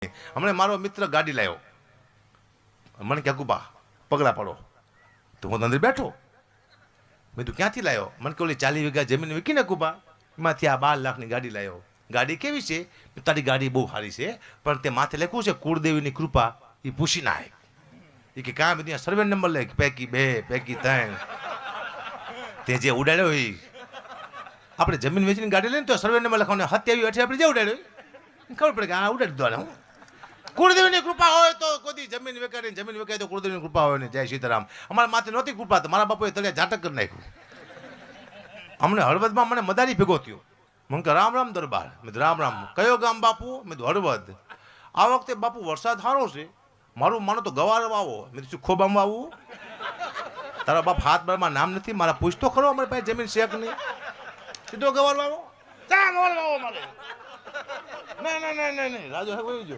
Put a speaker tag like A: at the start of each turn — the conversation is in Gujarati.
A: હમણાં મારો મિત્ર ગાડી લાવ્યો, મને ક્યાં કુબા પગલા પડો, તો હું અંદર બેઠો. મેં તું ક્યાંથી લાવ્યો? મને કે ઓલી 40 વીઘા જમીન વીકીને કુબા, એમાંથી આ 12 લાખની ગાડી લાવ્યો. ગાડી કેવી છે? તારી ગાડી બહુ સારી છે, પણ તે માથે લખ્યું છે કુળદેવીની કૃપા. એ પૂછી ના એ કે કાં બધી સર્વે નંબર લે, પૈકી 2 પૈકી 3. તે જે ઉડાડ્યો એ આપણે જમીન વેચીને ગાડી લઈને તો સર્વે નંબર લખવાનો 27 28 આપણે જે ઉડાડ્યો ખબર પડે કે આ ઉડાડી દો. હું કુળદેવીની કૃપા હોય તો કોઈ જમીન વેચાય, જમીન વેચાય તો કુળદેવીની કૃપા હોય ને. જય સીતારામ. અમારા માથે નહોતી કૃપા તો મારા બાપુએ તળિયા ઝાટક કરી નાખ્યું. અમને હળવદમાં મને મદારી ભેગો થયો. મને કે રામ રામ દરબાર. મેં રામ રામ. કયો ગામ બાપુ? મેં હળવદ. આ વખતે બાપુ વરસાદ સારો છે, મારું માનો તો ગવાર વાવો. મેં શું ખોબામાં વાવું? તારા બાપ હાથ બારમાં નામ નથી, મારા પૂછતો ખરો અમારી પાસે જમીન શેક નહીં. સીધો ગવાર વાવો. ગવાર વાવો મારે. ના રાજુ